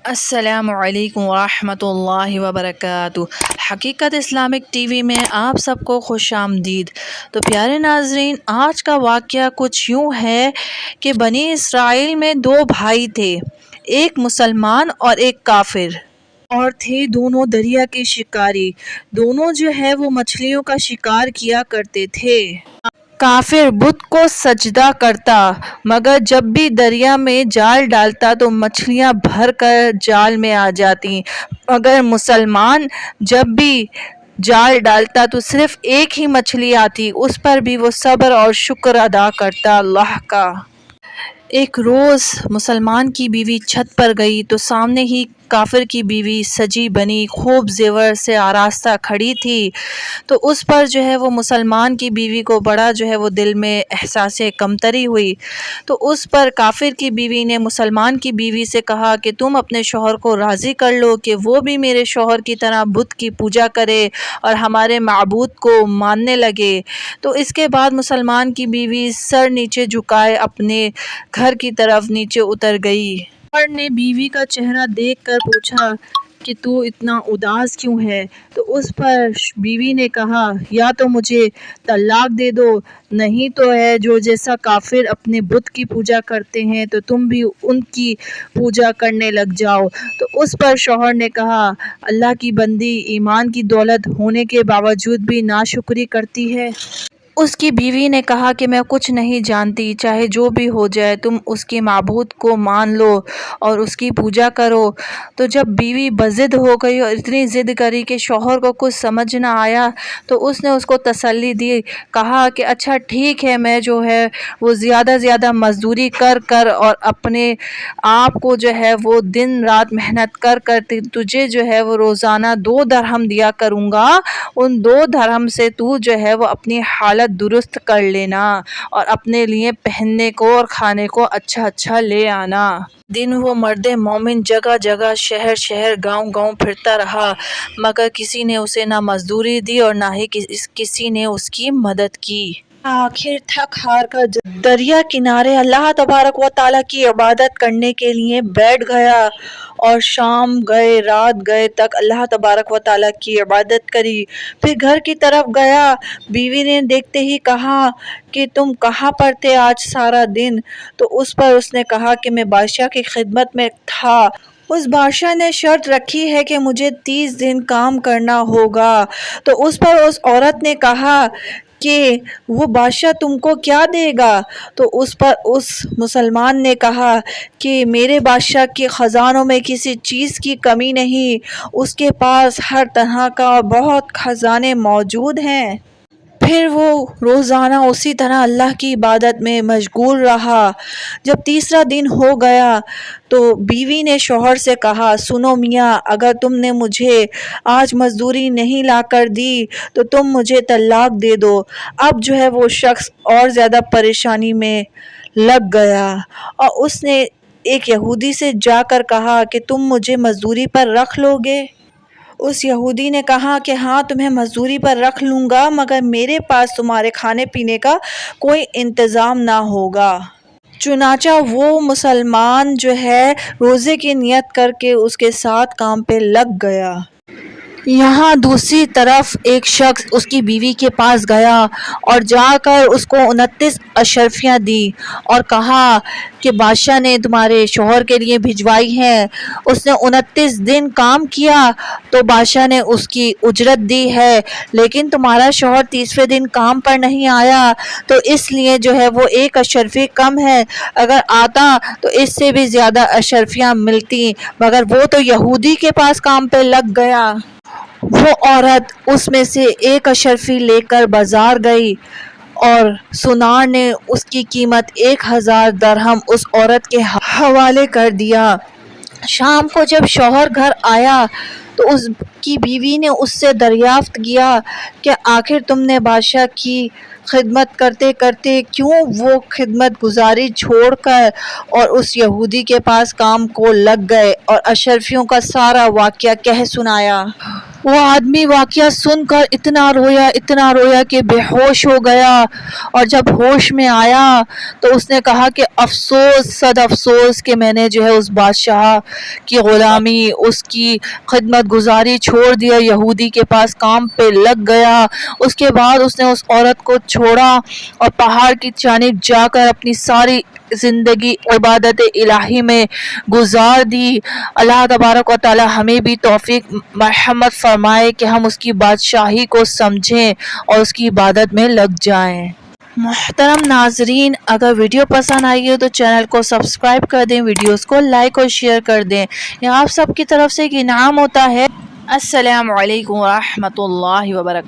السلام علیکم ورحمۃ اللہ وبرکاتہ۔ حقیقت اسلامک ٹی وی میں آپ سب کو خوش آمدید۔ تو پیارے ناظرین، آج کا واقعہ کچھ یوں ہے کہ بنی اسرائیل میں دو بھائی تھے، ایک مسلمان اور ایک کافر، اور تھے دونوں دریا کے شکاری۔ دونوں جو ہے وہ مچھلیوں کا شکار کیا کرتے تھے۔ کافر بت کو سجدہ کرتا، مگر جب بھی دریا میں جال ڈالتا تو مچھلیاں بھر کر جال میں آ جاتی، مگر مسلمان جب بھی جال ڈالتا تو صرف ایک ہی مچھلی آتی۔ اس پر بھی وہ صبر اور شکر ادا کرتا اللہ کا۔ ایک روز مسلمان کی بیوی چھت پر گئی تو سامنے ہی کافر کی بیوی سجی بنی خوب زیور سے آراستہ کھڑی تھی۔ تو اس پر جو ہے وہ مسلمان کی بیوی کو بڑا جو ہے وہ دل میں احساس کمتری ہوئی۔ تو اس پر کافر کی بیوی نے مسلمان کی بیوی سے کہا کہ تم اپنے شوہر کو راضی کر لو کہ وہ بھی میرے شوہر کی طرح بت کی پوجا کرے اور ہمارے معبود کو ماننے لگے۔ تو اس کے بعد مسلمان کی بیوی سر نیچے جھکائے اپنے گھر کی طرف نیچے اتر گئی۔ شوہر نے بیوی کا چہرہ دیکھ کر پوچھا کہ تو اتنا اداس کیوں ہے؟ تو اس پر بیوی نے کہا، یا تو مجھے طلاق دے دو، نہیں تو ہے جو جیسا کافر اپنے بت کی پوجا کرتے ہیں تو تم بھی ان کی پوجا کرنے لگ جاؤ۔ تو اس پر شوہر نے کہا، اللہ کی بندی ایمان کی دولت ہونے کے باوجود بھی ناشکری کرتی ہے۔ اس کی بیوی نے کہا کہ میں کچھ نہیں جانتی، چاہے جو بھی ہو جائے تم اس کے معبود کو مان لو اور اس کی پوجا کرو۔ تو جب بیوی بضد ہو گئی اور اتنی ضد کری کہ شوہر کو کچھ سمجھ نہ آیا تو اس نے اس کو تسلی دی، کہا کہ اچھا ٹھیک ہے، میں جو ہے وہ زیادہ مزدوری کر کر اور اپنے آپ کو جو ہے وہ دن رات محنت کر کر تجھے جو ہے وہ روزانہ 2 درہم دیا کروں گا، ان 2 درہم سے تو جو ہے وہ اپنی حالت درست کر لینا اور اپنے لیے پہننے کو اور کھانے کو اچھا لے آنا۔ دن وہ مرد مومن جگہ جگہ شہر شہر گاؤں گاؤں پھرتا رہا، مگر کسی نے اسے نہ مزدوری دی اور نہ ہی کسی نے اس کی مدد کی۔ آخر تھک ہار کر دریا کنارے اللہ تبارک و تعالیٰ کی عبادت کرنے کے لیے بیٹھ گیا اور شام گئے رات گئے تک اللہ تبارک و تعالیٰ کی عبادت کری۔ پھر گھر کی طرف گیا، بیوی نے دیکھتے ہی کہا کہ تم کہاں پر تھے آج سارا دن؟ تو اس پر اس نے کہا کہ میں بادشاہ کی خدمت میں تھا، اس بادشاہ نے شرط رکھی ہے کہ مجھے 30 دن کام کرنا ہوگا۔ تو اس پر اس عورت نے کہا کہ وہ بادشاہ تم کو کیا دے گا؟ تو اس پر اس مسلمان نے کہا کہ میرے بادشاہ کے خزانوں میں کسی چیز کی کمی نہیں، اس کے پاس ہر طرح کا بہت خزانے موجود ہیں۔ پھر وہ روزانہ اسی طرح اللہ کی عبادت میں مشغول رہا۔ جب تیسرا دن ہو گیا تو بیوی نے شوہر سے کہا، سنو میاں، اگر تم نے مجھے آج مزدوری نہیں لا کر دی تو تم مجھے طلاق دے دو۔ اب جو ہے وہ شخص اور زیادہ پریشانی میں لگ گیا اور اس نے ایک یہودی سے جا کر کہا کہ تم مجھے مزدوری پر رکھ لو گے؟ اس یہودی نے کہا کہ ہاں تمہیں مزدوری پر رکھ لوں گا، مگر میرے پاس تمہارے کھانے پینے کا کوئی انتظام نہ ہوگا۔ چنانچہ وہ مسلمان جو ہے روزے کی نیت کر کے اس کے ساتھ کام پہ لگ گیا۔ یہاں دوسری طرف ایک شخص اس کی بیوی کے پاس گیا اور جا کر اس کو 29 اشرفیاں دی اور کہا کہ بادشاہ نے تمہارے شوہر کے لیے بھجوائی ہیں۔ اس نے 29 دن کام کیا تو بادشاہ نے اس کی اجرت دی ہے، لیکن تمہارا شوہر 30ویں دن کام پر نہیں آیا تو اس لیے جو ہے وہ 1 اشرفی کم ہے، اگر آتا تو اس سے بھی زیادہ اشرفیاں ملتی، مگر وہ تو یہودی کے پاس کام پہ لگ گیا۔ وہ عورت اس میں سے 1 اشرفی لے کر بازار گئی اور سونار نے اس کی قیمت 1000 درہم اس عورت کے حوالے کر دیا۔ شام کو جب شوہر گھر آیا تو اس کی بیوی نے اس سے دریافت کیا کہ آخر تم نے بادشاہ کی خدمت کرتے کرتے کیوں وہ خدمت گزاری چھوڑ کر اور اس یہودی کے پاس کام کو لگ گئے، اور اشرفیوں کا سارا واقعہ کہہ سنایا۔ وہ آدمی واقعہ سن کر اتنا رویا کہ بے ہوش ہو گیا، اور جب ہوش میں آیا تو اس نے کہا کہ افسوس صد افسوس کہ میں نے جو ہے اس بادشاہ کی غلامی، اس کی خدمت گزاری چھوڑ دیا، یہودی کے پاس کام پہ لگ گیا۔ اس کے بعد اس نے اس عورت کو چھوڑا اور پہاڑ کی جانب جا کر اپنی ساری زندگی عبادت الہی میں گزار دی۔ اللہ تبارک و تعالی ہمیں بھی توفیق مرحمت فرمائے کہ ہم اس کی بادشاہی کو سمجھیں اور اس کی عبادت میں لگ جائیں۔ محترم ناظرین، اگر ویڈیو پسند آئی ہے تو چینل کو سبسکرائب کر دیں، ویڈیوز کو لائک اور شیئر کر دیں، یہ آپ سب کی طرف سے ایک انعام ہوتا ہے۔ السلام علیکم ورحمۃ اللہ وبرکاتہ۔